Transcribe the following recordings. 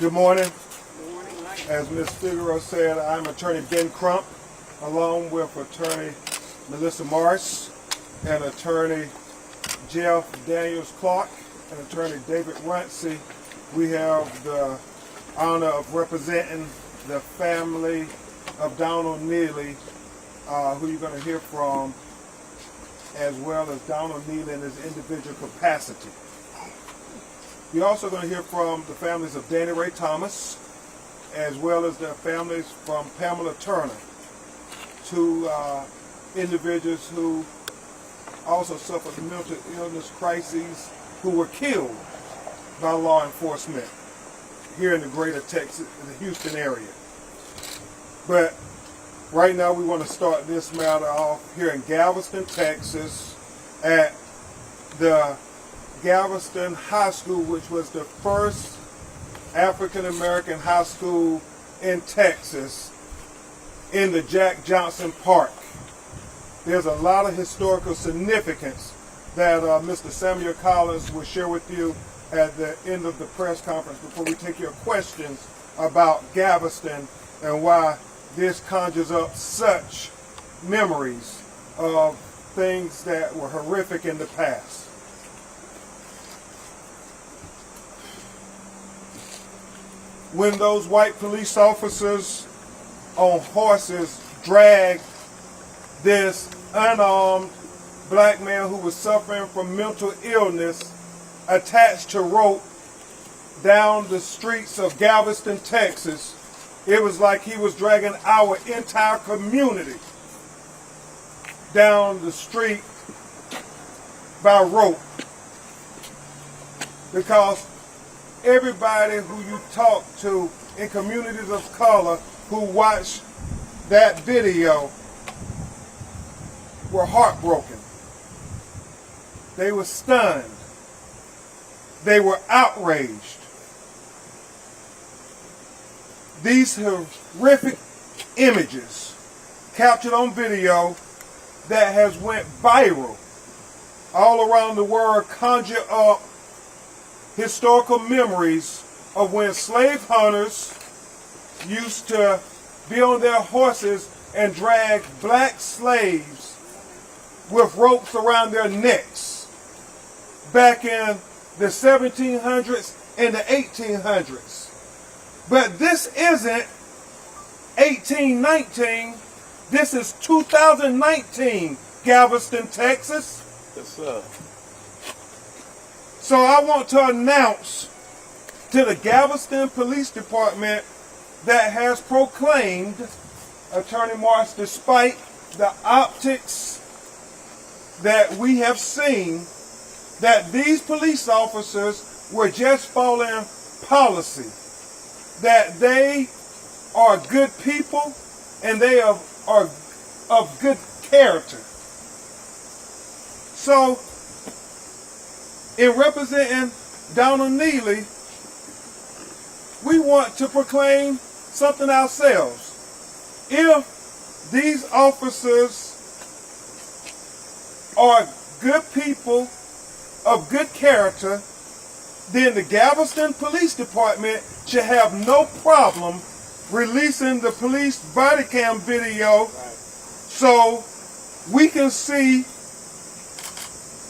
Good morning. As Ms. Figueroa said, I'm Attorney Ben Crump, along with Attorney Melissa Morris and Attorney Jeff Daniels Clark and Attorney David Runcie. We have the honor of representing the family of Donald Neely, who you're going to hear from, as well as Donald Neely in his individual capacity. You're also going to hear from the families of Danny Ray Thomas, as well as the families from Pamela Turner, two individuals who also suffered mental illness crises, who were killed by law enforcement here in the greater Texas, the Houston area. But right now we want to start this matter off here in Galveston, Texas, at the Galveston High School, which was the first African-American high school in Texas, in the Jack Johnson Park. There's a lot of historical significance that Mr. Samuel Collins will share with you at the end of the press conference before we take your questions about Galveston and why this conjures up such memories of things that were horrific in the past. When those white police officers on horses dragged this unarmed black man who was suffering from mental illness attached to rope down the streets of Galveston, Texas, it was like he was dragging our entire community down the street by rope. Because everybody who you talk to in communities of color who watched that video were heartbroken. They were stunned. They were outraged. These horrific images captured on video that has went viral all around the world conjure up historical memories of when slave hunters used to be on their horses and drag black slaves with ropes around their necks back in the 1700s and the 1800s. But this isn't 1819, this is 2019, Galveston, Texas. Yes, sir. So I want to announce to the Galveston Police Department that has proclaimed, Attorney Morris, despite the optics that we have seen, that these police officers were just following policy, that they are good people and they are of good character. So, in representing Donald Neely, we want to proclaim something ourselves. If these officers are good people of good character, then the Galveston Police Department should have no problem releasing the police body cam video so we can see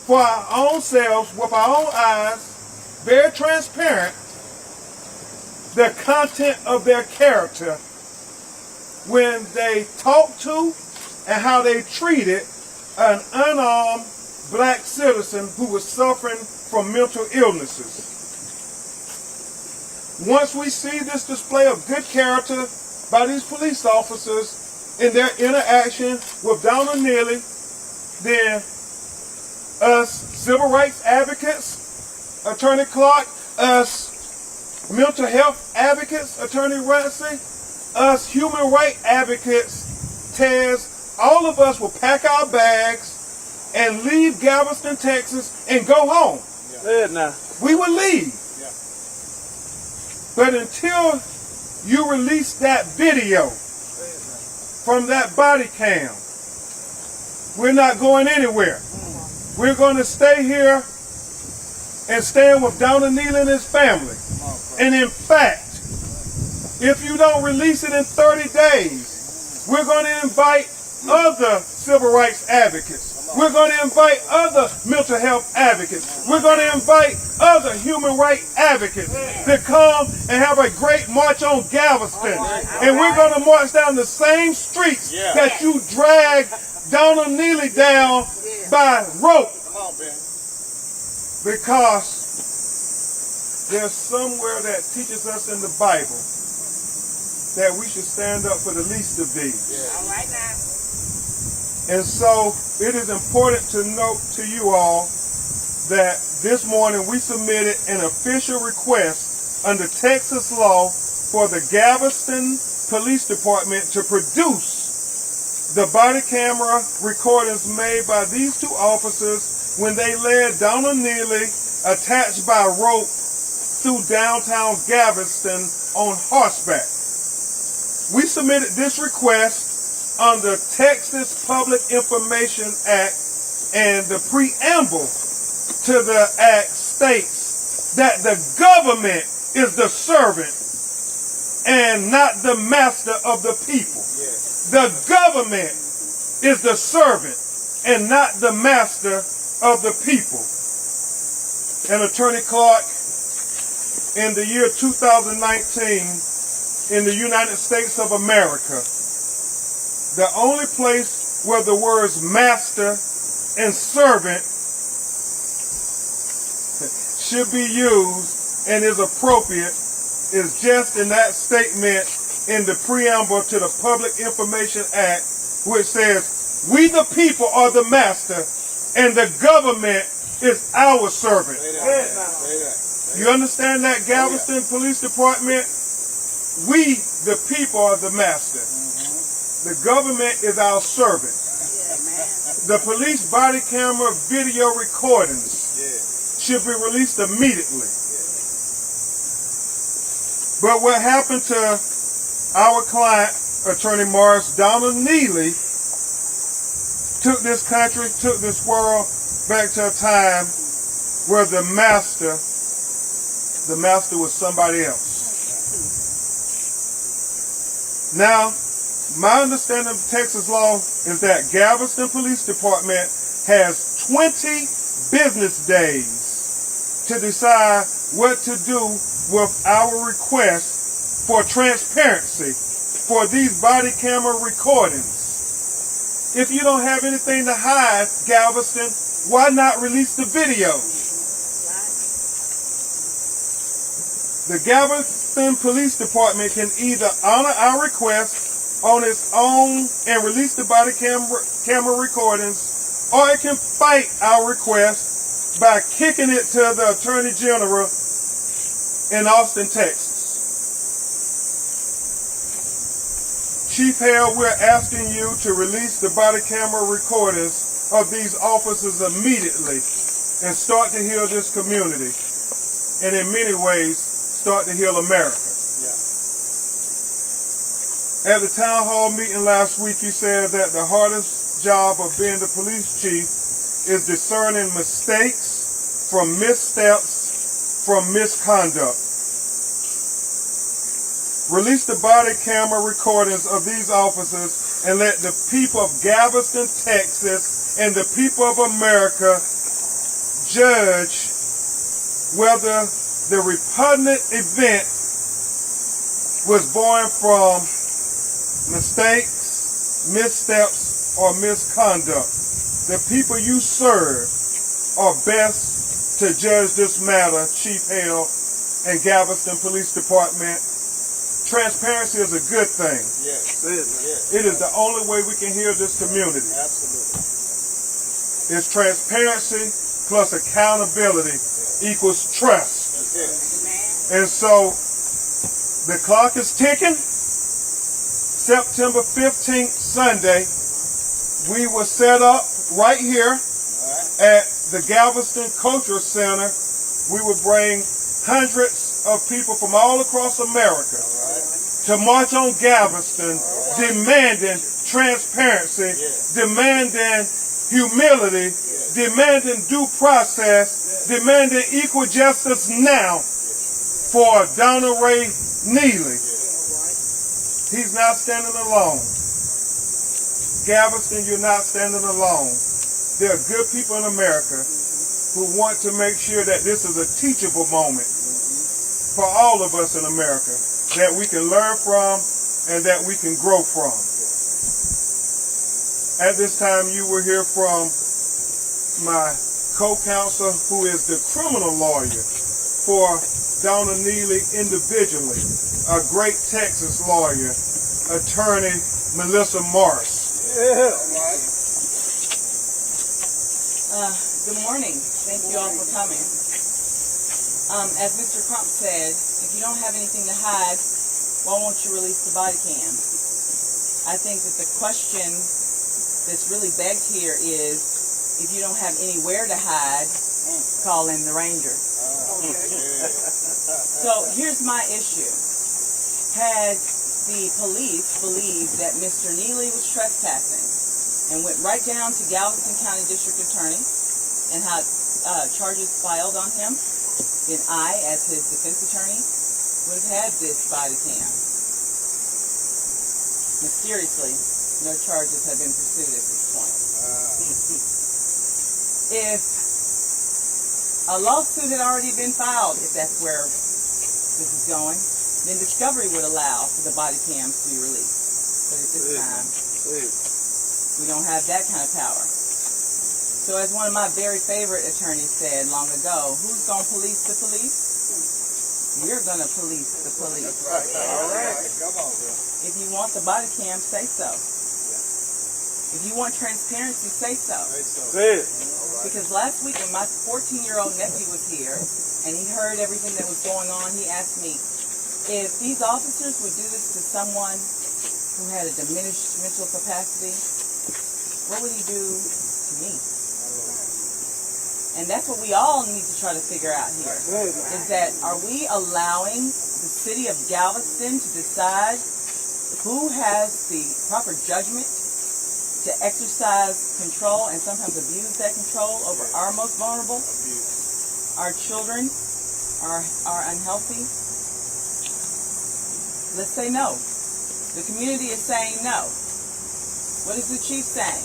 for our own selves, with our own eyes, very transparent, the content of their character when they talk to and how they treated an unarmed black citizen who was suffering from mental illnesses. Once we see this display of good character by these police officers in their interaction with Donald Neely, then us civil rights advocates, Attorney Clark, us mental health advocates, Attorney Runcie, us human rights advocates, Tez, all of us will pack our bags and leave Galveston, Texas and go home. Now. We will leave. Yeah. But until you release that video from that body cam, we're not going anywhere. We're going to stay here and stand with Donald Neely and his family. And in fact, If you don't release it in 30 days, we're going to invite other civil rights advocates. We're going to invite other mental health advocates. We're going to invite other human rights advocates to come and have a great march on Galveston. And we're going to march down the same streets that you dragged Donald Neely down by rope. Because there's somewhere that teaches us in the Bible that we should stand up for the least of these. All right now. And so it is important to note to you all that this morning we submitted an official request under Texas law for the Galveston Police Department to produce the body camera recordings made by these two officers when they led Donald Neely attached by rope through downtown Galveston on horseback. We submitted this request under Texas Public Information Act, and the preamble to the act states that the government is the servant and not the master of the people. The government is the servant and not the master of the people. And Attorney Clark, in the year 2019, in the United States of America, the only place where the words master and servant should be used and is appropriate is just in that statement in the preamble to the Public Information Act, which says, "We the people are the master and the government is our servant." You understand that, Galveston Police Department? We the people are the master. The government is our servant. The police body camera video recordings should be released immediately. But what happened to our client, Attorney Morris, Donald Neely, took this country, took this world back to a time where the master was somebody else. Now, my understanding of Texas law is that Galveston Police Department has 20 business days to decide what to do with our request for transparency for these body camera recordings. If you don't have anything to hide, Galveston, why not release the videos? The Galveston Police Department can either honor our request on its own and release the body camera recordings, or it can fight our request by kicking it to the Attorney General in Austin, Texas. Chief Hale, we're asking you to release the body camera recordings of these officers immediately and start to heal this community, and in many ways start to heal America. At the town hall meeting last week, you said that the hardest job of being the police chief is discerning mistakes from missteps from misconduct. Release the body camera recordings of these officers and let the people of Galveston, Texas, and the people of America judge whether the repugnant event was born from mistakes, missteps, or misconduct. The people you serve are best to judge this matter, Chief Hale and Galveston Police Department. Transparency is a good thing. Yes. It is the only way we can heal this community. Absolutely. It's transparency plus accountability equals trust. And so the clock is ticking. September 15th, Sunday, we will set up right here at the Galveston Cultural Center. We will bring hundreds of people from all across America to march on Galveston, demanding transparency, demanding humility, demanding due process, demanding equal justice now for Donald Ray Neely. He's not standing alone. Galveston, you're not standing alone. There are good people in America who want to make sure that this is a teachable moment for all of us in America, that we can learn from and that we can grow from. At this time, you will hear from my co-counsel, who is the criminal lawyer for Donna Neely individually, a great Texas lawyer, attorney Melissa Morris. Good morning. Thank you all for coming. As Mr. Crump said, if you don't have anything to hide, why won't you release the body cam? I think that the question that's really begged here is, if you don't have anywhere to hide, call in the ranger. So here's my issue. Had the police believed that Mr. Neely was trespassing and went right down to Galveston County District Attorney and had charges filed on him, then I, as his defense attorney, would have had this body cam. Mysteriously, no charges have been pursued at this point. If a lawsuit had already been filed, if that's where this is going, then discovery would allow for the body cams to be released. But at this time, we don't have that kind of power. So as one of my very favorite attorneys said long ago, who's going to police the police? We're going to police the police. All right. Come on, girl. If you want the body cam, say so. If you want transparency, say so. Say it. Because last week when my 14-year-old nephew was here and he heard everything that was going on, he asked me, if these officers would do this to someone who had a diminished mental capacity, what would he do to me? And that's what we all need to try to figure out here, is that are we allowing the city of Galveston to decide who has the proper judgment to exercise control and sometimes abuse that control over our most vulnerable? Our children are unhealthy? Let's say no. The community is saying no. What is the chief saying?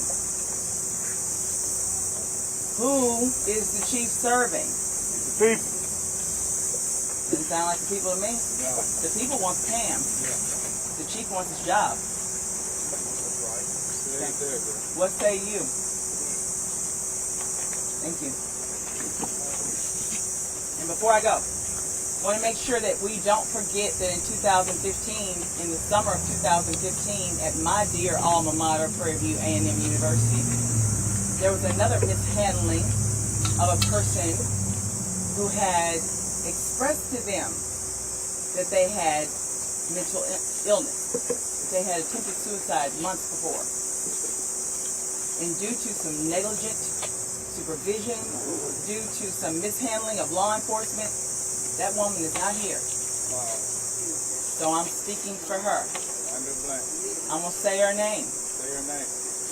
Who is the chief serving? The people. Doesn't sound like the people to me. No. The people want the cam. The chief wants his job. Okay. What say you? Thank you. And before I go, I want to make sure that we don't forget that in 2015, in the summer of 2015, at my dear alma mater, Prairie View A&M University, there was another mishandling of a person who had expressed to them that they had mental illness. They had attempted suicide months before. And due to some negligent supervision, due to some mishandling of law enforcement, that woman is not here. So I'm speaking for her. I'm going to say her name.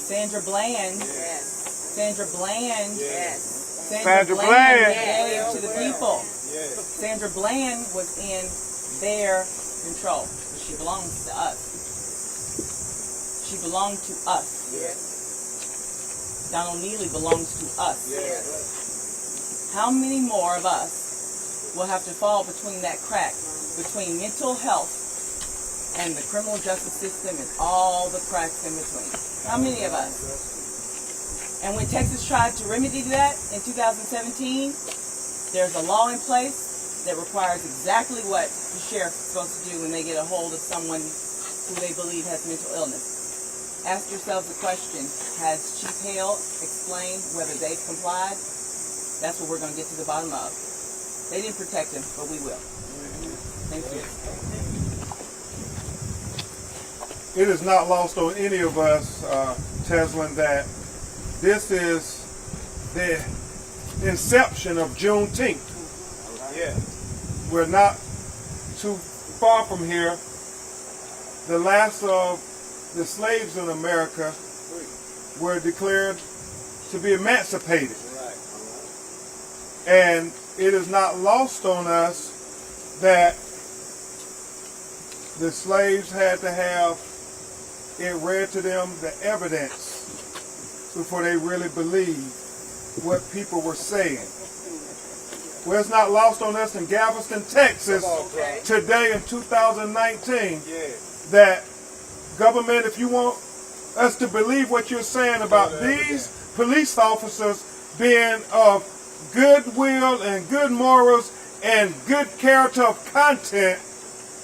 Sandra Bland. Yes. Sandra Bland. Yes. Sandra Bland gave to the people. Sandra Bland was in their control. She belongs to us. She belonged to us. Yes. Donald Neely belongs to us. Yes. How many more of us will have to fall between that crack, between mental health and the criminal justice system and all the cracks in between? How many of us? And when Texas tried to remedy that in 2017, there's a law in place that requires exactly what the sheriff is supposed to do when they get a hold of someone who they believe has mental illness. Ask yourselves the question, has Chief Hale explained whether they've complied? That's what we're going to get to the bottom of. They didn't protect him, but we will. Thank you. It is not lost on any of us, Teslin, that this is the inception of Juneteenth. Yeah. We're not too far from here. The last of the slaves in America were declared to be emancipated. And it is not lost on us that The slaves had to have it read to them, the evidence, before they really believed what people were saying. Well, it's not lost on us in Galveston, Texas, today in 2019, that government, if you want us to believe what you're saying about these police officers being of goodwill and good morals and good character of content,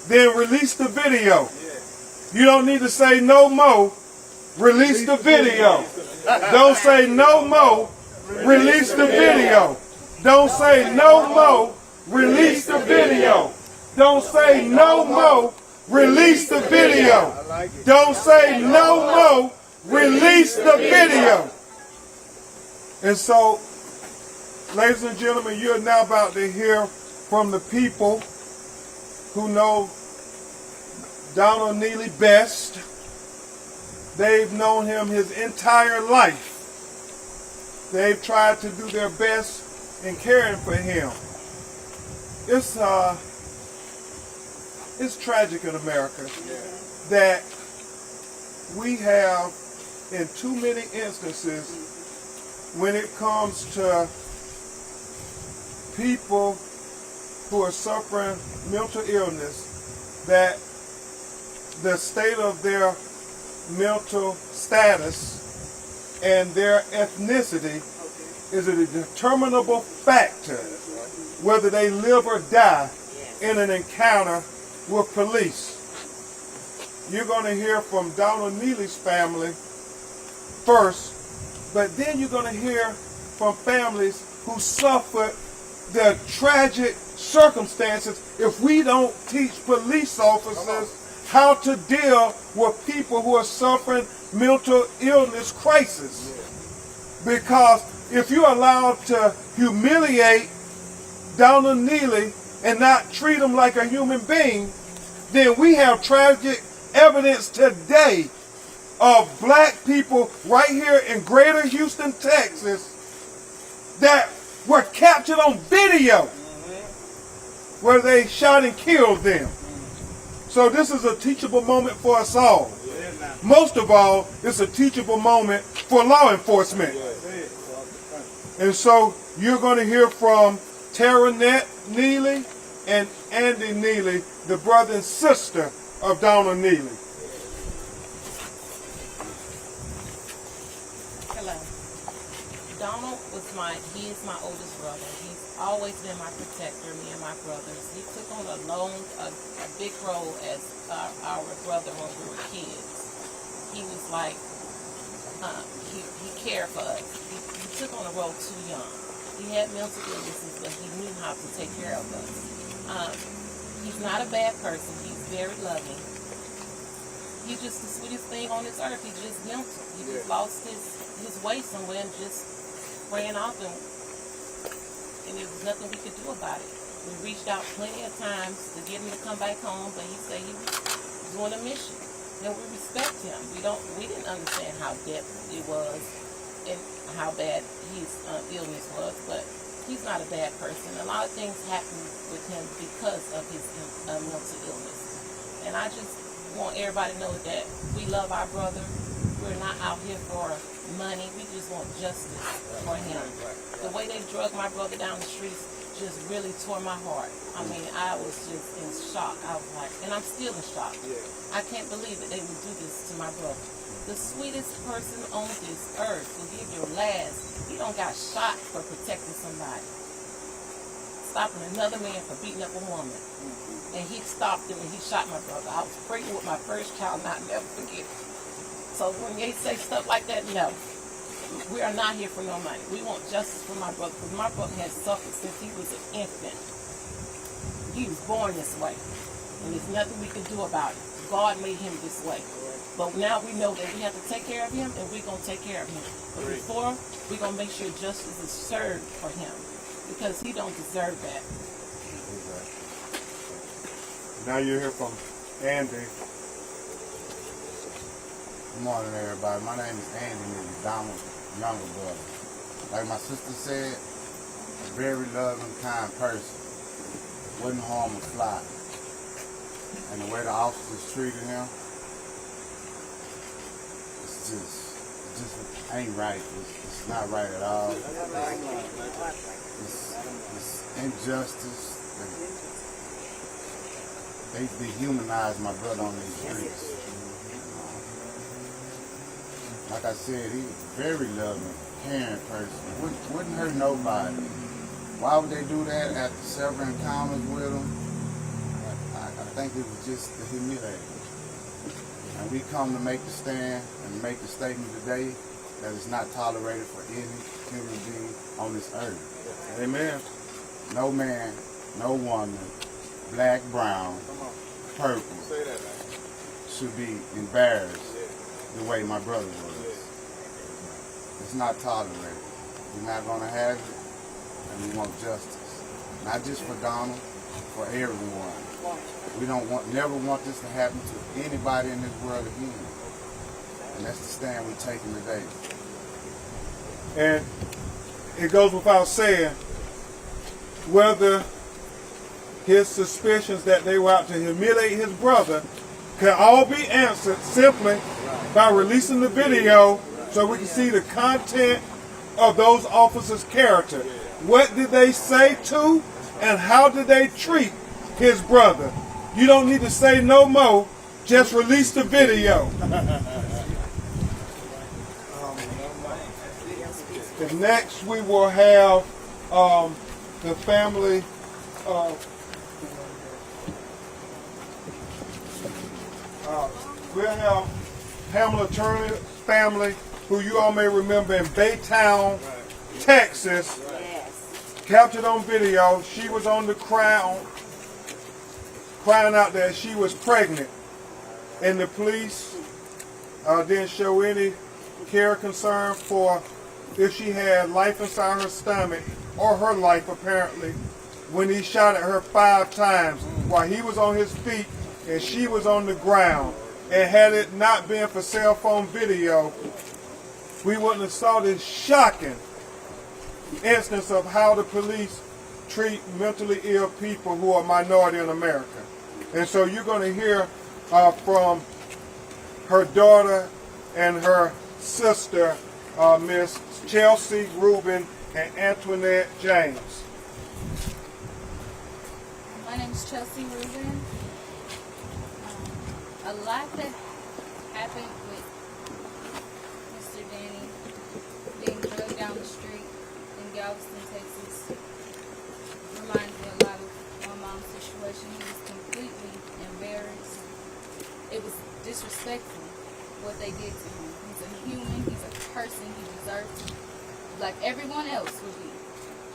then release the video. You don't need to say no more. Release the video. Don't say no more. Release the video. Don't say no more. Release the video. Don't say no more. Release the video. Don't say no more. Release the video. And so, ladies and gentlemen, you're now about to hear from the people who know Donald Neely best. They've known him his entire life. They've tried to do their best in caring for him. It's tragic in America that we have, in too many instances, when it comes to people who are suffering mental illness, that the state of their mental status and their ethnicity is a determinable factor whether they live or die in an encounter with police. You're going to hear from Donald Neely's family first, but then you're going to hear from families who suffered the tragic circumstances if we don't teach police officers how to deal with people who are suffering mental illness crisis. Because if you're allowed to humiliate Donald Neely and not treat him like a human being, then we have tragic evidence today of black people right here in greater Houston, Texas, that were captured on video where they shot and killed them. So this is a teachable moment for us all. Most of all, it's a teachable moment for law enforcement. And so you're going to hear from Tara Neely and Andy Neely, the brother and sister of Donald Neely. Hello. Donald he is my oldest brother. He's always been my protector, me and my brothers. He took on a big role as our brother when we were kids. He was like, he cared for us. He took on a role too young. He had mental illnesses, but he knew how to take care of us. He's not a bad person. He's very loving. He's just the sweetest thing on this earth. He's just mental. He just lost his way somewhere and just ran off, and there was nothing we could do about it. We reached out plenty of times to get him to come back home, but he said he was doing a mission. And we respect him. We didn't understand how depth it was and how bad his illness was, but he's not a bad person. A lot of things happen with him because of his mental illness. And I just want everybody to know that we love our brother. We're not out here for money. We just want justice for him. The way they drug my brother down the streets just really tore my heart. I mean, I was just in shock. I was like, and I'm still in shock. I can't believe that they would do this to my brother. The sweetest person on this earth will give your last. He don't got shot for protecting somebody. Stopping another man for beating up a woman. And he stopped him and he shot my brother. I was pregnant with my first child and I'll never forget it. So when they say stuff like that, no. We are not here for no money. We want justice for my brother, because my brother has suffered since he was an infant. He was born this way, and there's nothing we can do about it. God made him this way. But now we know that we have to take care of him, and we're going to take care of him. But before, we're going to make sure justice is served for him, because he don't deserve that. Now you hear from Andy. Good morning, everybody. My name is Andy Neely, Donald's younger brother. Like my sister said, a very loving, kind person. Wouldn't harm a fly. and the way the officers treated him, it just ain't right. It's not right at all. It's injustice. They dehumanized my brother on these streets. Like I said, he's a very loving, caring person. Wouldn't hurt nobody. Why would they do that after several encounters with him? I think it was just to humiliate him. And we come to make the stand and make the statement today that it's not tolerated for any human being on this earth. Amen. No man, no woman, black, brown, purple, should be embarrassed the way my brother was. It's not tolerated. We're not going to have it, and we want justice. Not just for Donald, for everyone. We never want this to happen to anybody in this world again. And that's the stand we're taking today. And it goes without saying, whether his suspicions that they were out to humiliate his brother can all be answered simply by releasing the video so we can see the content of those officers' character. What did they say to and how did they treat his brother? You don't need to say no more, just release the video. And next we will have the family we'll have Pamela Turner's family, who you all may remember in Baytown, Texas, captured on video. She was on the crowd crying out that she was pregnant, and the police didn't show any care or concern for if she had life inside her stomach or her life, apparently, when he shot at her 5 times while he was on his feet and she was on the ground. And had it not been for cell phone video, we wouldn't have saw this shocking instance of how the police treat mentally ill people who are minority in America. And so you're going to hear from her daughter and her sister, Miss Chelsea Rubin and Antoinette James. My name is Chelsea Rubin. A lot that happened with Mr. Danny being drugged down the street in Galveston, Texas, reminds me a lot of my mom's situation. He was completely embarrassed. It was disrespectful what they did to him. He's a human, he's a person, he deserves to, like everyone else would be.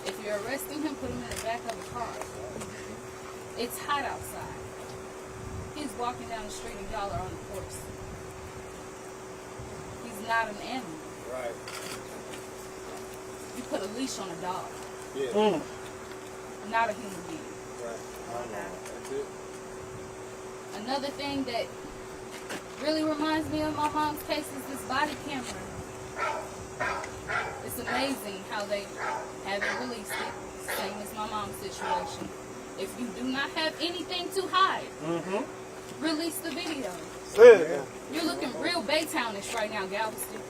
If you're arresting him, put him in the back of a car. It's hot outside. He's walking down the street and y'all are on the horse. He's not an animal. Right. You put a leash on a dog. Yeah. Not a human being. Right. That's it. Another thing that really reminds me of my mom's case is this body camera. It's amazing how they haven't released it. Same as my mom's situation. If you do not have anything to hide, release the video. You're looking real Baytownish right now, Galveston.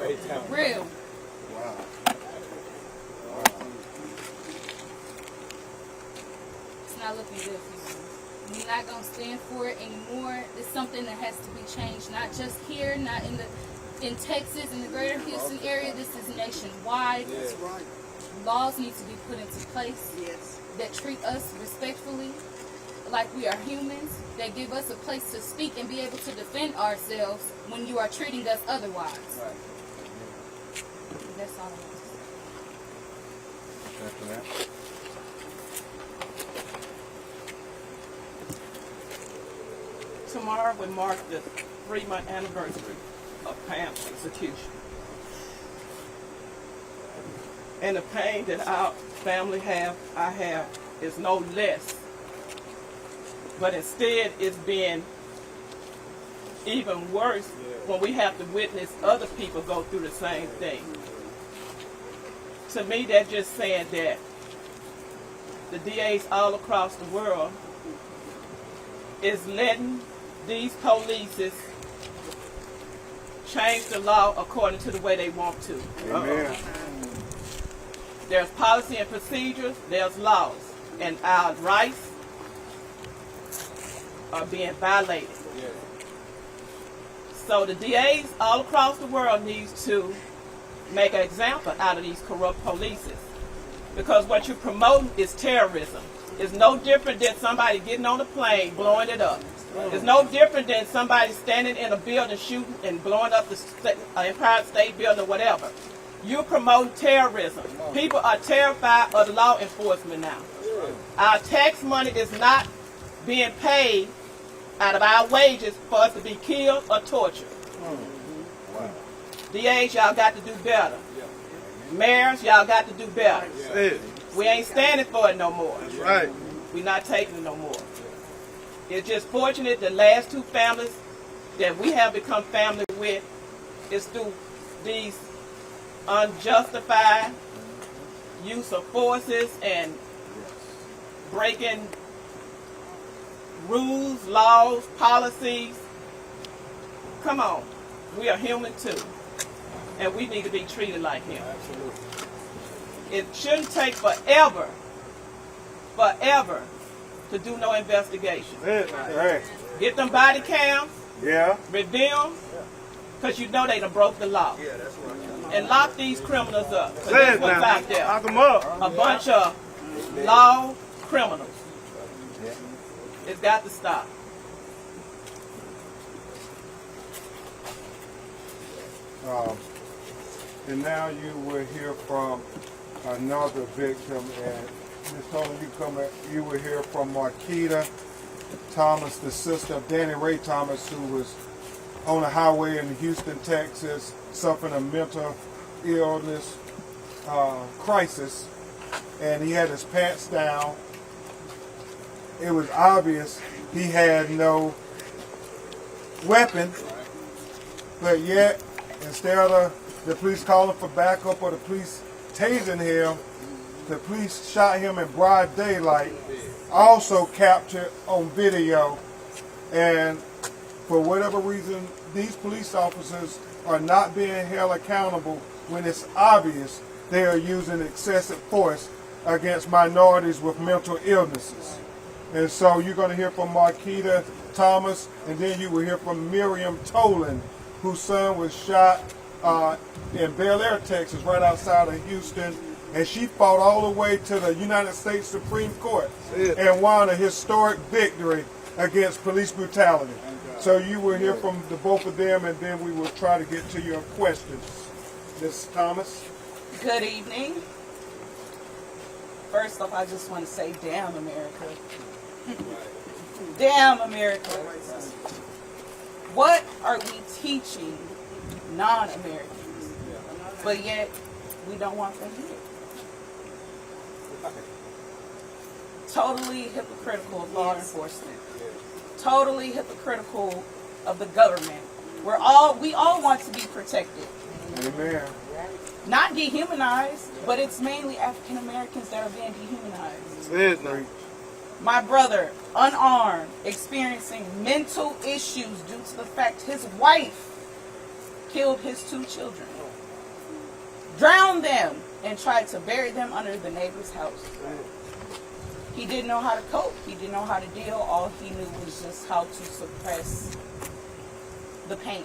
Baytown. Real. Wow. It's not looking good for you. We're not going to stand for it anymore. It's something that has to be changed, not just here, not in Texas, in the greater Houston area. This is nationwide. That's right. Laws need to be put into place that treat us respectfully, like we are humans, that give us a place to speak and be able to defend ourselves when you are treating us otherwise. Right. That's all I want to say. After that. Tomorrow would mark the 3-month anniversary of Pam's execution. And the pain that our family I have, is no less. But instead, it's been even worse when we have to witness other people go through the same thing. To me, that's just saying that the DAs all across the world is letting these polices change the law according to the way they want to. Amen. There's policy and procedures, there's laws, and our rights are being violated. So the DAs all across the world needs to make an example out of these corrupt polices. Because what you're promoting is terrorism. It's no different than somebody getting on a plane, blowing it up. It's no different than somebody standing in a building, shooting and blowing up the Empire State Building or whatever. You're promoting terrorism. People are terrified of the law enforcement now. Our tax money is not being paid out of our wages for us to be killed or tortured. DAs, y'all got to do better. Mayors, y'all got to do better. We ain't standing for it no more. Right. We're not taking it no more. It's just fortunate the last two families that we have become family with is through these unjustified use of forces and breaking rules, laws, policies. Come on. We are human too. And we need to be treated like him. It shouldn't take forever to do no investigation. Right. Get them body cams, Yeah. review them, because you know they done broke the law. And lock these criminals up. Because that's what's out there. Lock them up. A bunch of law criminals. It's got to stop. And now you will hear from another victim, and Ms. Tony, you will hear from Marquita Thomas, the sister of Danny Ray Thomas, who was on a highway in Houston, Texas, suffering a mental illness crisis, and he had his pants down. It was obvious he had no weapon, but yet, instead of the police calling for backup or the police tasing him, the police shot him in broad daylight, also captured on video. And for whatever reason, these police officers are not being held accountable when it's obvious they are using excessive force against minorities with mental illnesses. And so you're going to hear from Marquita Thomas, and then you will hear from Miriam Tolan, whose son was shot in Bel Air, Texas, right outside of Houston, and she fought all the way to the United States Supreme Court and won a historic victory against police brutality. So you will hear from the both of them, and then we will try to get to your questions. Ms. Thomas? Good evening. First off, I just want to say, damn America. Damn America. What are we teaching non-Americans? But yet, we don't want them here. Totally hypocritical of law enforcement. Totally hypocritical of the government. We all want to be protected. Amen. Not dehumanized, but it's mainly African Americans that are being dehumanized. My brother, unarmed, experiencing mental issues due to the fact his wife killed his 2 children, drowned them, and tried to bury them under the neighbor's house. He didn't know how to cope. He didn't know how to deal. All he knew was just how to suppress the pain.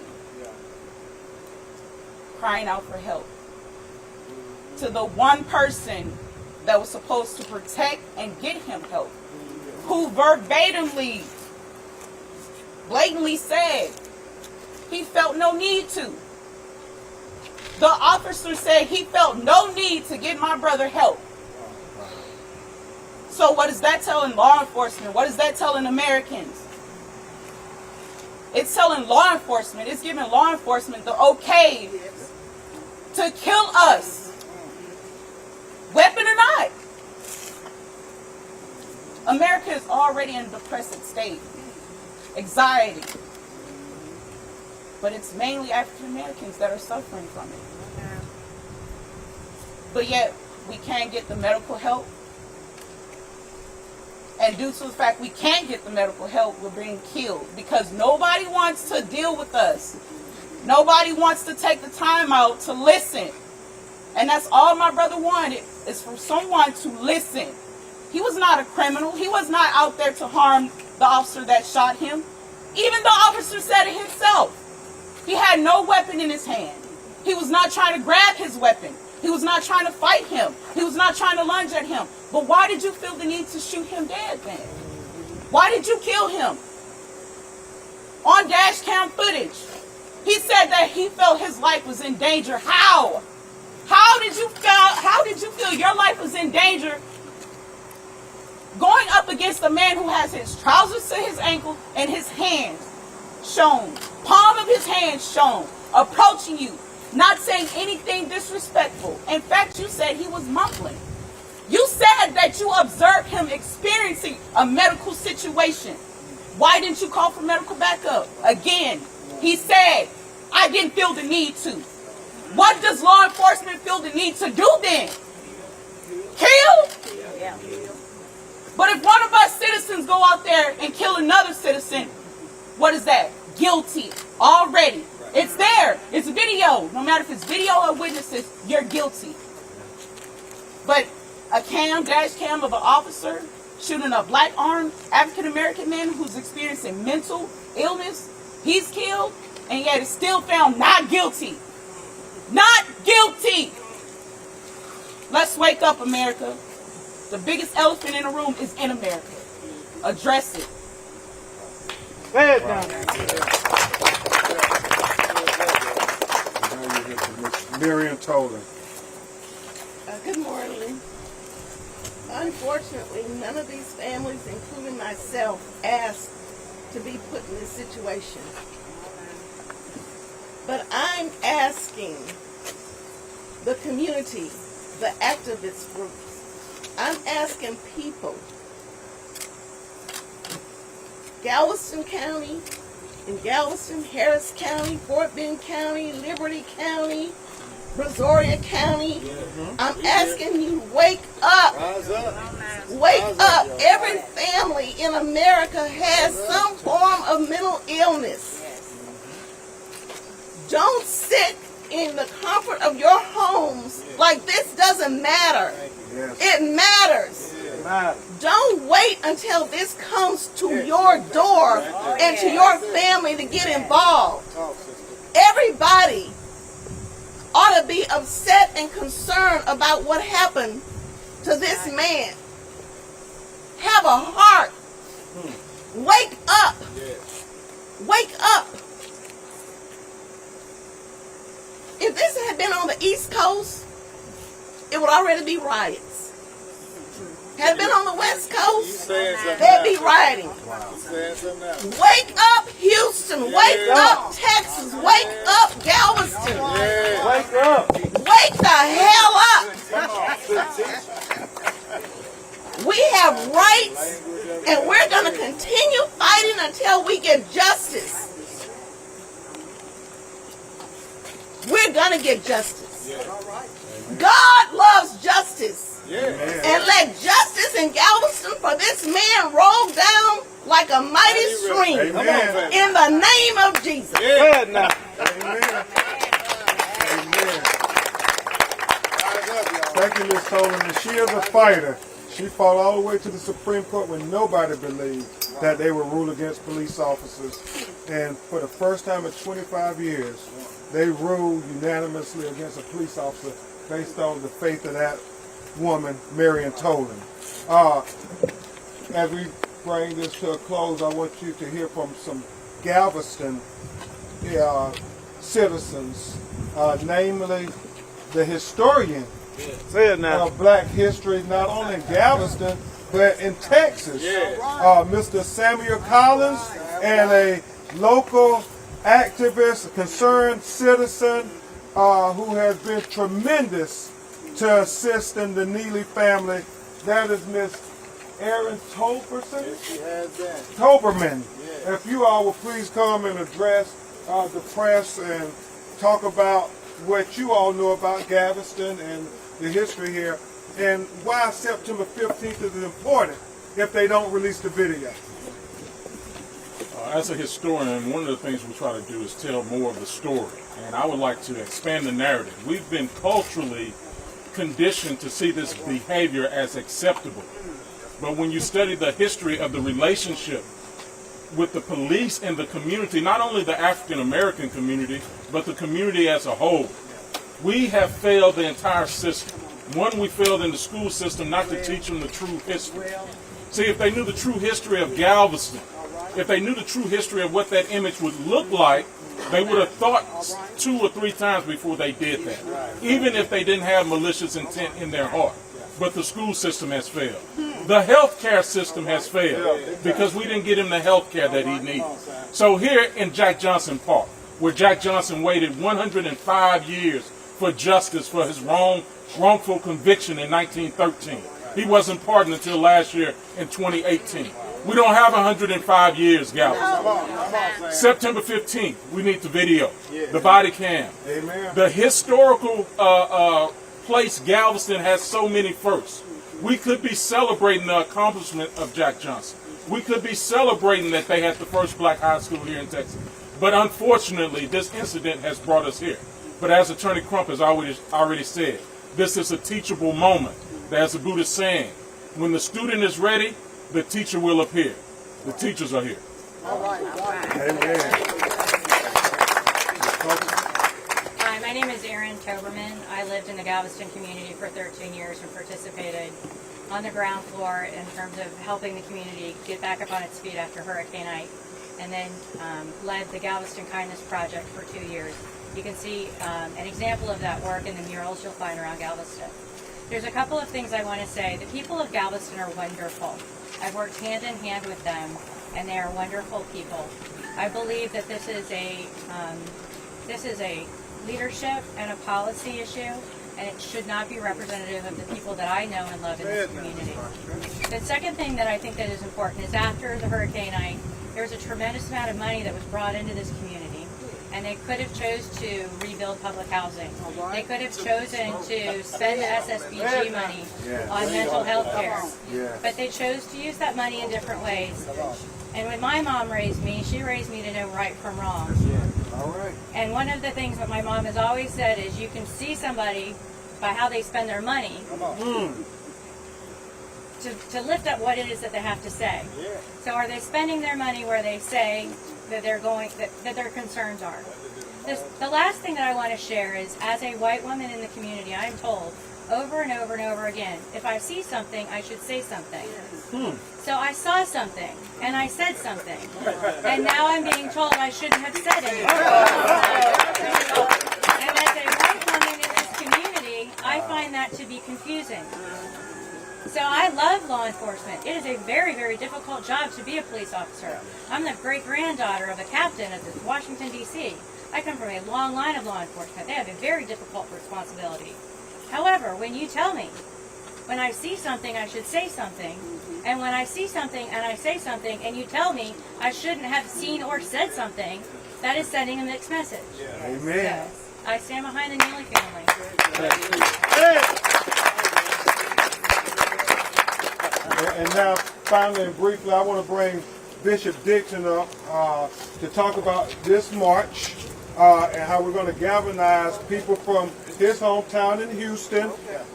Crying out for help. To the one person that was supposed to protect and get him help, who verbatimly, blatantly said he felt no need to. The officer said he felt no need to get my brother help. So what is that telling law enforcement? What is that telling Americans? It's telling law enforcement, it's giving law enforcement the okay to kill us, weapon or not. America is already in a depressive state, anxiety. But it's mainly African Americans that are suffering from it. But yet, we can't get the medical help. And due to the fact we can't get the medical help, we're being killed because nobody wants to deal with us. Nobody wants to take the time out to listen. And that's all my brother wanted, is for someone to listen. He was not a criminal. He was not out there to harm the officer that shot him. Even the officer said it himself. He had no weapon in his hand. He was not trying to grab his weapon. He was not trying to fight him. He was not trying to lunge at him. But why did you feel the need to shoot him dead then? Why did you kill him? On dash cam footage, he said that he felt his life was in danger. How? How did you feel your life was in danger going up against a man who has his trousers to his ankle and his hands shown, palm of his hand shown, approaching you, not saying anything disrespectful? In fact, you said he was mumbling. You said that you observed him experiencing a medical situation. Why didn't you call for medical backup? Again, he said, I didn't feel the need to. What does law enforcement feel the need to do then? Kill? Yeah. But if one of us citizens go out there and kill another citizen, what is that? Guilty. Already. It's there. It's video. No matter if it's video or witnesses, you're guilty. But a dash cam of an officer shooting a black armed African American man who's experiencing mental illness, he's killed, and yet is still found not guilty. Not guilty. Let's wake up, America. The biggest elephant in the room is in America. Address it. Say it now. Now you hear from Miss Miriam Tolan. Good morning. Unfortunately, none of these families, including myself, asked to be put in this situation. But I'm asking the community, the activist groups, I'm asking people, Galveston County, in Galveston, Harris County, Fort Bend County, Liberty County, Brazoria County, I'm asking you, wake up. Rise up. Wake up. Every family in America has some form of mental illness. Don't sit in the comfort of your homes like this doesn't matter. It matters. Don't wait until this comes to your door and to your family to get involved. Everybody ought to be upset and concerned about what happened to this man. Have a heart. Wake up. Wake up. If this had been on the East Coast, it would already be riots. Had it been on the West Coast, they'd be rioting. Wake up, Houston. Wake up, Texas. Wake up, Galveston. Wake up. Wake the hell up. We have rights, and we're going to continue fighting until we get justice. We're going to get justice. God loves justice. And let justice in Galveston for this man roll down like a mighty stream. Amen. In the name of Jesus. Amen. Amen. Thank you, Ms. Tolan. And she is a fighter. She fought all the way to the Supreme Court when nobody believed that they would rule against police officers. And for the first time in 25 years, they ruled unanimously against a police officer based on the faith of that woman, Miriam Tolan. As we bring this to a close, I want you to hear from some Galveston citizens, namely the historian of black history, not only in Galveston, but in Texas. Mr. Samuel Collins, and a local activist, a concerned citizen who has been tremendous to assist in the Neely family. That is Miss Erin Toberman. If you all will please come and address the press and talk about what you all know about Galveston and the history here, and why September 15th is important. if they don't release the video? As a historian, one of the things we try to do is tell more of the story. And I would like to expand the narrative. We've been culturally conditioned to see this behavior as acceptable. But when you study the history of the relationship with the police and the community, not only the African American community, but the community as a whole, we have failed the entire system. One, we failed in the school system not to teach them the true history. See, if they knew the true history of Galveston, if they knew the true history of what that image would look like, they would have thought 2 or 3 times before they did that, even if they didn't have malicious intent in their heart. But the school system has failed. The healthcare system has failed because we didn't get him the health care that he needed. So here in Jack Johnson Park, where Jack Johnson waited 105 years for justice for his wrongful conviction in 1913. He wasn't pardoned until last year in 2018. We don't have 105 years, Galveston. September 15th, we need the video, the body cam. Amen. The historical place Galveston has so many firsts. We could be celebrating the accomplishment of Jack Johnson. We could be celebrating that they had the first black high school here in Texas. But unfortunately, this incident has brought us here. But as Attorney Crump has already said, this is a teachable moment. As the Buddha is saying, when the student is ready, the teacher will appear. The teachers are here. Amen. Hi, my name is Erin Toberman. I lived in the Galveston community for 13 years and participated on the ground floor in terms of helping the community get back up on its feet after Hurricane Ike, and then led the Galveston Kindness Project for 2 years. You can see an example of that work in the murals you'll find around Galveston. There's a couple of things I want to say. The people of Galveston are wonderful. I've worked hand in hand with them, and they are wonderful people. I believe that this is a leadership and a policy issue, and it should not be representative of the people that I know and love in this community. The second thing that I think that is important is after the Hurricane Ike, there was a tremendous amount of money that was brought into this community, and they could have chose to rebuild public housing. They could have chosen to spend the SSBG money on mental health care. But they chose to use that money in different ways. And when my mom raised me, she raised me to know right from wrong. And one of the things that my mom has always said is you can see somebody by how they spend their money to lift up what it is that they have to say. So are they spending their money where they say that they're going, that their concerns are? The last thing that I want to share is, as a white woman in the community, I am told over and over and over again, if I see something, I should say something. So I saw something, and I said something, and now I'm being told I shouldn't have said anything. And as a white woman in this community, I find that to be confusing. So I love law enforcement. It is a very, very difficult job to be a police officer. I'm the great-granddaughter of a captain of Washington, D.C. I come from a long line of law enforcement. They have a very difficult responsibility. However, when you tell me, when I see something, I should say something, and when I see something and I say something, and you tell me I shouldn't have seen or said something, that is sending a mixed message. Amen. So, I stand behind the Neely family. And now, finally and briefly, I want to bring Bishop Dixon up to talk about this march and how we're going to galvanize people from his hometown in Houston.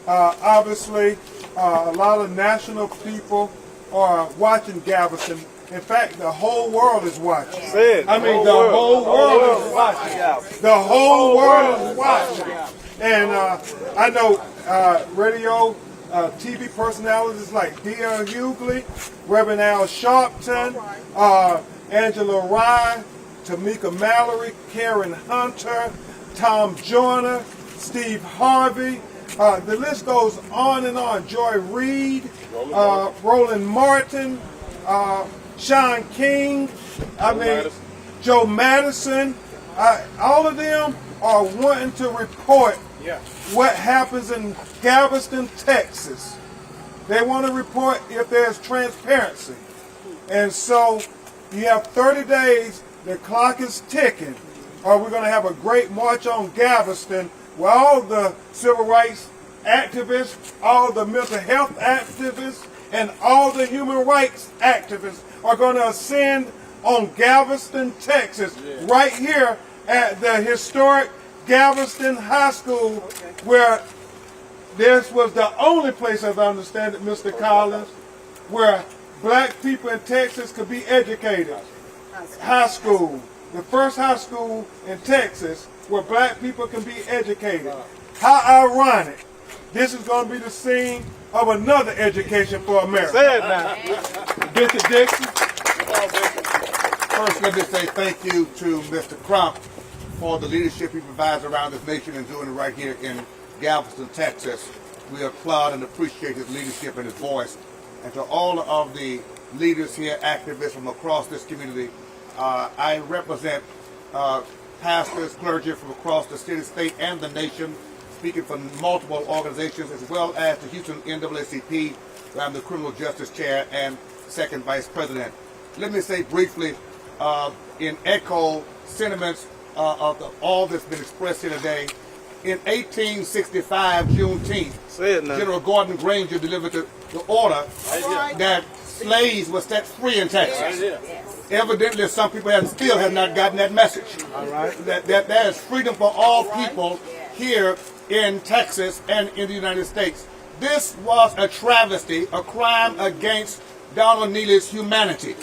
Obviously, a lot of national people are watching Galveston. In fact, the whole world is watching. I mean, the whole world is watching. The whole world is watching. And I know radio, TV personalities like D.L. Hughley, Reverend Al Sharpton, Angela Rye, Tamika Mallory, Karen Hunter, Tom Joyner, Steve Harvey. The list goes on and on. Joy Reid, Roland Martin, Sean King, Joe Madison. All of them are wanting to report what happens in Galveston, Texas. They want to report if there's transparency. And so you have 30 days, the clock is ticking, or we're going to have a great march on Galveston where all the civil rights activists, all the mental health activists, and all the human rights activists are going to ascend on Galveston, Texas, right here at the historic Galveston High School, where this was the only place, as I understand it, Mr. Collins, where black people in Texas could be educated. High school. The first high school in Texas where black people can be educated. How ironic. This is going to be the scene of another education for America. Say it now. Bishop Dixon. First, let me say thank you to Mr. Crump for the leadership he provides around this nation and doing it right here in Galveston, Texas. We applaud and appreciate his leadership and his voice. And to all of the leaders here, activists from across this community, I represent pastors, clergy from across the city, state, and the nation, speaking for multiple organizations, as well as the Houston NAACP, where I'm the criminal justice chair and second vice president. Let me say briefly, in echo sentiments of all that's been expressed here today, in 1865, Juneteenth, General Gordon Granger delivered the order that slaves were set free in Texas. Evidently, some people still have not gotten that message. That there is freedom for all people here in Texas and in the United States. This was a travesty, a crime against Donald Neely's humanity.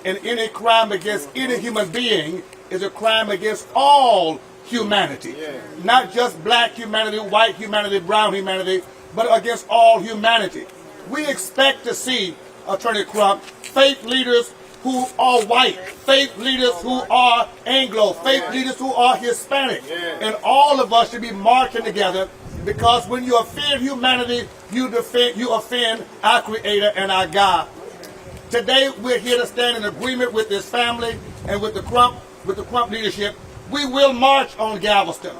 And any crime against any human being is a crime against all humanity. Not just black humanity, white humanity, brown humanity, but against all humanity. We expect to see, Attorney Crump, faith leaders who are white, faith leaders who are Anglo, faith leaders who are Hispanic. And all of us should be marching together, because when you offend humanity, you offend our Creator and our God. Today we're here to stand in agreement with this family and with the Crump leadership. We will march on Galveston.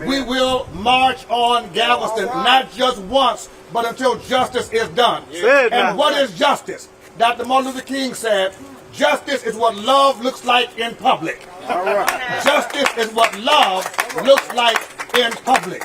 We will march on Galveston, not just once, but until justice is done. And what is justice? Dr. Martin Luther King said, justice is what love looks like in public. Justice is what love looks like in public.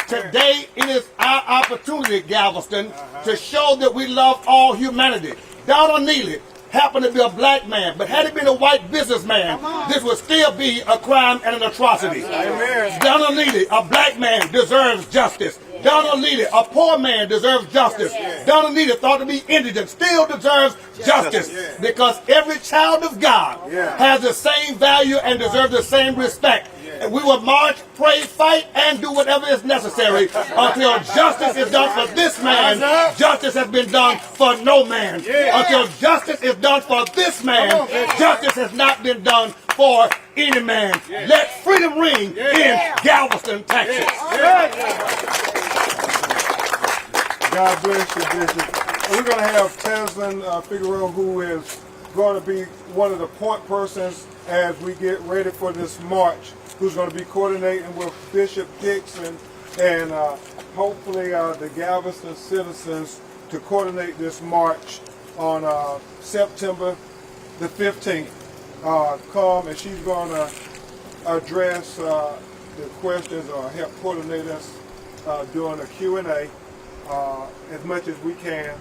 Today it is our opportunity, Galveston, to show that we love all humanity. Donald Neely happened to be a black man, but had he been a white businessman, this would still be a crime and an atrocity. Donald Neely, a black man, deserves justice. Donald Neely, a poor man, deserves justice. Donald Neely, thought to be indigent, still deserves justice, because every child of God has the same value and deserves the same respect. And we will march, pray, fight, and do whatever is necessary until justice is done for this man. Justice has been done for no man. Until justice is done for this man, justice has not been done for any man. Let freedom ring in Galveston, Texas. God bless you, Bishop. We're going to have Teslin Figueroa, who is going to be one of the point persons as we get ready for this march, who's going to be coordinating with Bishop Dixon and hopefully the Galveston citizens to coordinate this march on September the 15th. Come, and she's going to address the questions or help coordinate us during a Q&A as much as we can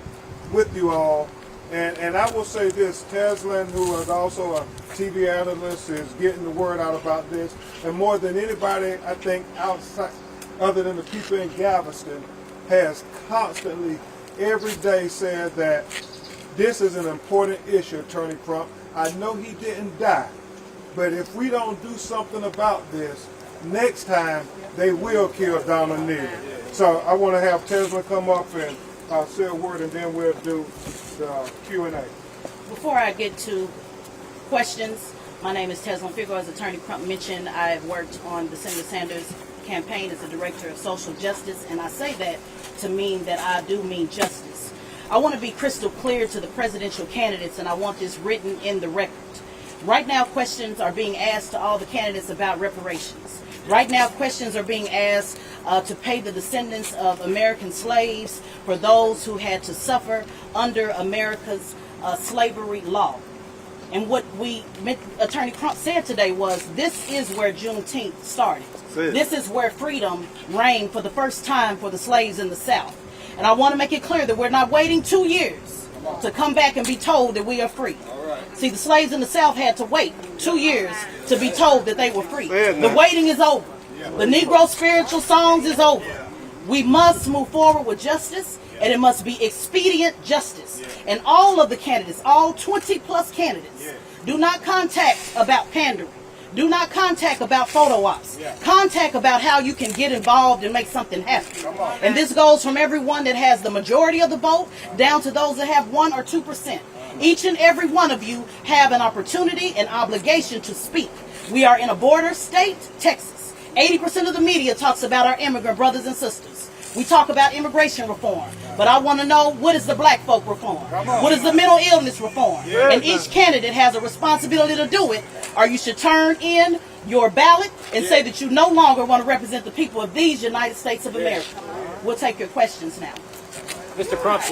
with you all. And I will say this, Teslin, who is also a TV analyst, is getting the word out about this. And more than anybody, I think, outside, other than the people in Galveston, has constantly, every day said that this is an important issue, Attorney Crump. I know he didn't die, but if we don't do something about this, next time they will kill Donald Neely. So I want to have Teslin come up and say a word, and then we'll do the Q&A. Before I get to questions, my name is Teslin Figueroa. As Attorney Crump mentioned, I've worked on the Senator Sanders campaign as the Director of Social Justice, and I say that to mean that I do mean justice. I want to be crystal clear to the presidential candidates, and I want this written in the record. Right now, questions are being asked to all the candidates about reparations. Right now, questions are being asked to pay the descendants of American slaves for those who had to suffer under America's slavery law. And what Attorney Crump said today was, this is where Juneteenth started. This is where freedom reigned for the first time for the slaves in the South. And I want to make it clear that we're not waiting 2 years. to come back and be told that we are free. See, the slaves in the South had to wait 2 years to be told that they were free. The waiting is over. The Negro spiritual songs is over. We must move forward with justice, and it must be expedient justice. And all of the candidates, all 20 plus candidates, do not contact about pandering. Do not contact about photo ops. Contact about how you can get involved and make something happen. And this goes from everyone that has the majority of the vote down to those that have 1 or 2%. Each and every one of you have an opportunity and obligation to speak. We are in a border state, Texas. 80% of the media talks about our immigrant brothers and sisters. We talk about immigration reform, but I want to know, what is the black folk reform? What is the mental illness reform? And each candidate has a responsibility to do it, or you should turn in your ballot and say that you no longer want to represent the people of these United States of America. We'll take your questions now. Mr. Crump,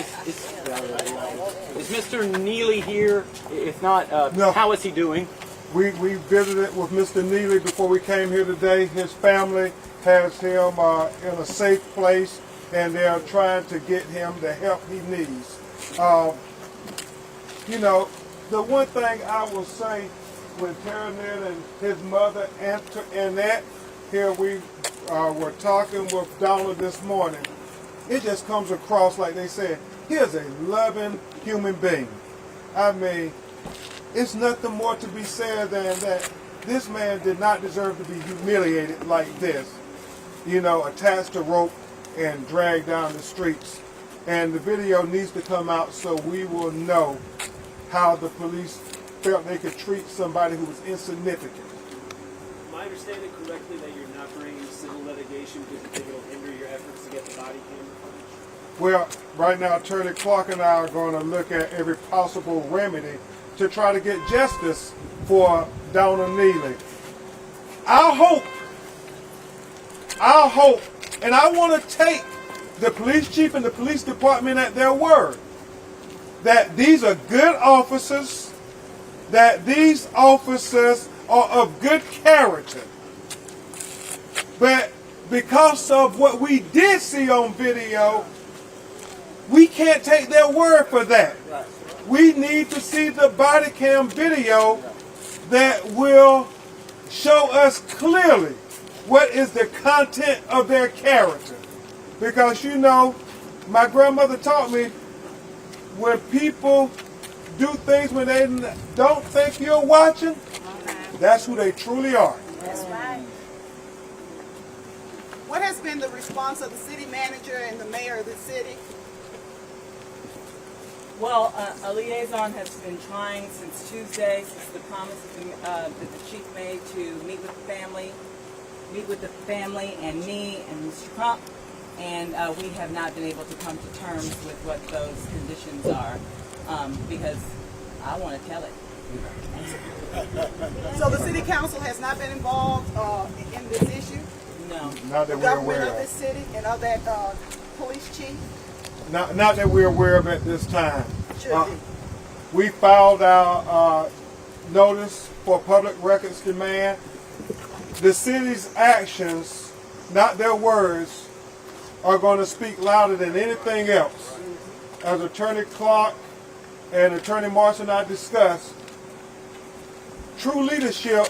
is Mr. Neely here? If not, No. how is he doing? We visited with Mr. Neely before we came here today. His family has him in a safe place, and they're trying to get him the help he needs. You know, the one thing I will say, when Terranette and his mother, Annette, here we were talking with Donald this morning, it just comes across like they said, here's a loving human being. I mean, it's nothing more to be said than that this man did not deserve to be humiliated like this. You know, attached to rope and dragged down the streets. And the video needs to come out so we will know how the police felt they could treat somebody who was insignificant. Am I understanding correctly that you're not bringing civil litigation because you think it'll hinder your efforts to get the body camera footage? Well, right now, Attorney Clark and I are going to look at every possible remedy to try to get justice for Donald Neely. I hope, and I want to take the police chief and the police department at their word, that these are good officers, that these officers are of good character. But because of what we did see on video, we can't take their word for that. We need to see the body cam video that will show us clearly what is the content of their character. Because, you know, my grandmother taught me, when people do things when they don't think you're watching, that's who they truly are. That's right. What has been the response of the city manager and the mayor of the city? Well, a liaison has been trying since Tuesday, since the promise that the chief made to meet with the family and me and Mr. Crump, and we have not been able to come to terms with what those conditions are, because I want to tell it. So the city council has not been involved in this issue? No. Not that the we're aware government of. of this city and of that police chief? Not that we're aware of at this time. Should be. We filed our notice for public records demand. The city's actions, not their words, are going to speak louder than anything else. As Attorney Clark and Attorney Marsh and I discussed, true leadership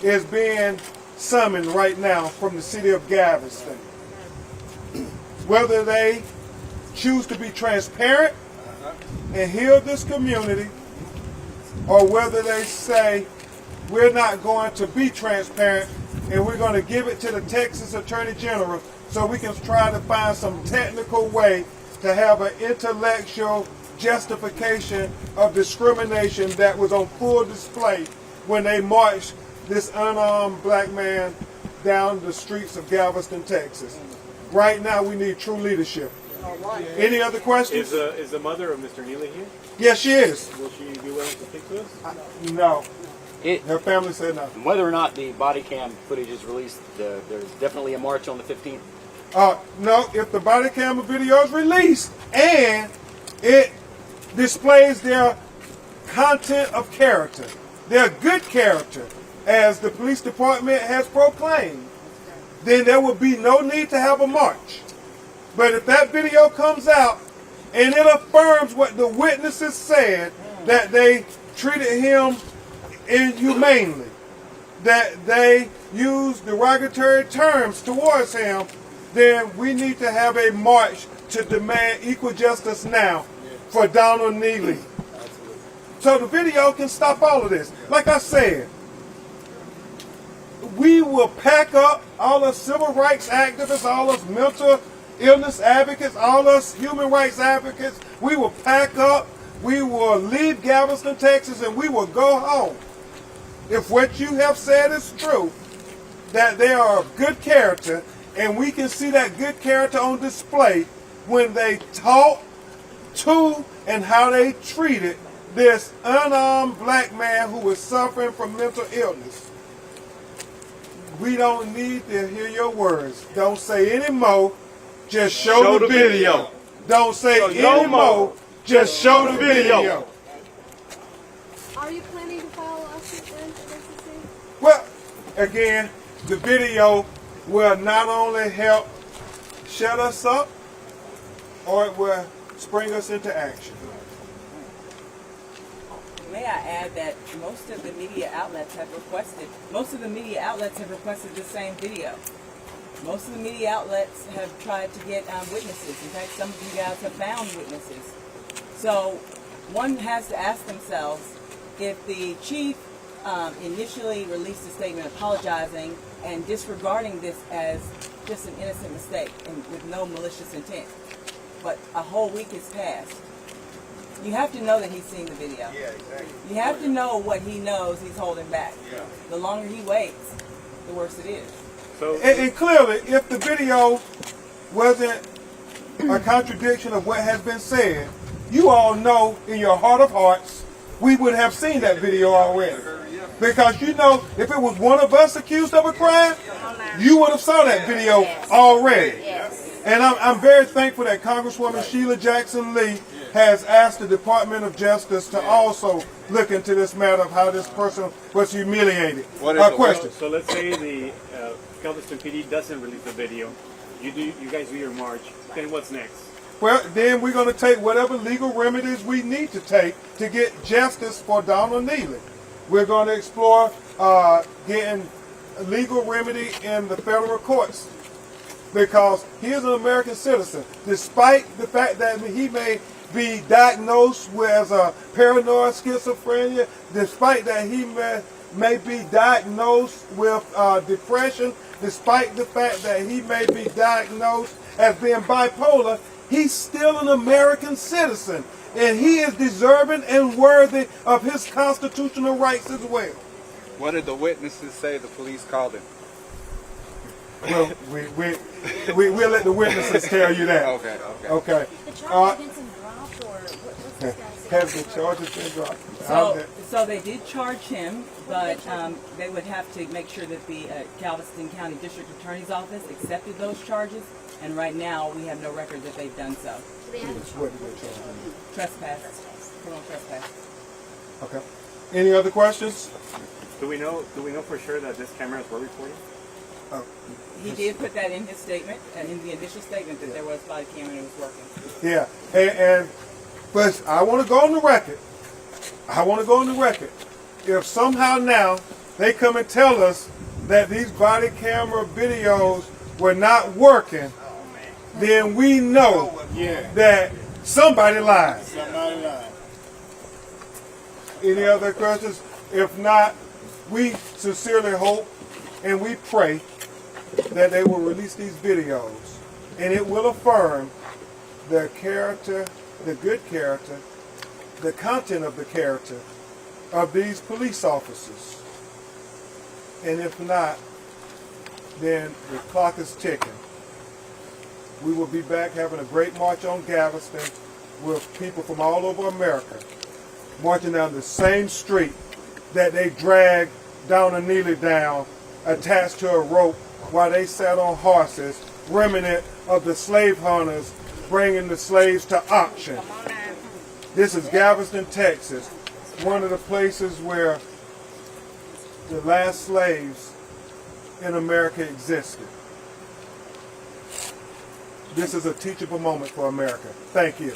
is being summoned right now from the city of Galveston. Whether they choose to be transparent and heal this community, or whether they say, we're not going to be transparent and we're going to give it to the Texas Attorney General so we can try to find some technical way to have an intellectual justification of discrimination that was on full display when they marched this unarmed black man down the streets of Galveston, Texas. Right now we need true leadership. Any other questions? Is the mother of Mr. Neely here? Yes, she is. Will she be willing to speak to us? No. Her family said no. Whether or not the body cam footage is released, there's definitely a march on the 15th. No, if the body camera video is released and it displays their content of character, their good character, as the police department has proclaimed, then there will be no need to have a march. But if that video comes out And it affirms what the witnesses said, that they treated him inhumanely, that they used derogatory terms towards him, then we need to have a march to demand equal justice now for Donald Neely. So the video can stop all of this. Like I said, we will pack up all us civil rights activists, all us mental illness advocates, all us human rights advocates. We will pack up, we will leave Galveston, Texas, and we will go home. If what you have said is true, that they are of good character, and we can see that good character on display when they talk to and how they treated this unarmed black man who was suffering from mental illness. We don't need to hear your words. Don't say any more. Just show the video. Don't say any more. Just show the video. Are you planning to file a lawsuit then for SEC? Well, again, the video will not only help shut us up, or it will spring us into action. May I add that most of the media outlets have requested the same video. Most of the media outlets have tried to get witnesses. In fact, some of you guys have found witnesses. So one has to ask themselves, if the chief initially released a statement apologizing and disregarding this as just an innocent mistake and with no malicious intent, but a whole week has passed, you have to know that he's seen the video. Yeah, exactly. You have to know what he knows he's holding back. Yeah. The longer he waits, the worse it is. So, And clearly, if the video wasn't a contradiction of what has been said, you all know in your heart of hearts, we would have seen that video already. Because you know, if it was one of us accused of a crime, you would have saw that video already. And I'm very thankful that Congresswoman Sheila Jackson Lee has asked the Department of Justice to also look into this matter of how this person was humiliated. Question. So let's say the Galveston PD doesn't release the video. You guys do your march. Then what's next? Well, then we're going to take whatever legal remedies we need to take to get justice for Donald Neely. We're going to explore getting a legal remedy in the federal courts, because he is an American citizen, despite the fact that he may be diagnosed with paranoid schizophrenia, despite that he may be diagnosed with depression, despite the fact that he may be diagnosed as being bipolar. He's still an American citizen, and he is deserving and worthy of his constitutional rights as well. What did the witnesses say the police called him? Well, we'll let the witnesses tell you that. Okay. The charge against him dropped, or what's this guy saying? Has the charges been dropped? So they did charge him, but they would have to make sure that the Galveston County District Attorney's Office accepted those charges, and right now we have no record that they've done so. What did they charge him? Trespass, criminal trespass. Okay. Any other questions? Do we know for sure that this cameras were recording? He did put that in his statement, and in the initial statement, that there was body cam and it was working. Yeah, but I want to go on the record. If somehow now they come and tell us that these body camera videos were not working, then we know that somebody lied. Any other questions? If not, we sincerely hope and we pray that they will release these videos, and it will affirm the character, the good character, the content of the character of these police officers. And if not, then the clock is ticking. We will be back having a great march on Galveston with people from all over America marching down the same street that they dragged Donald Neely down, attached to a rope while they sat on horses, remnant of the slave hunters bringing the slaves to auction. This is Galveston, Texas, one of the places where the last slaves in America existed. This is a teachable moment for America. Thank you.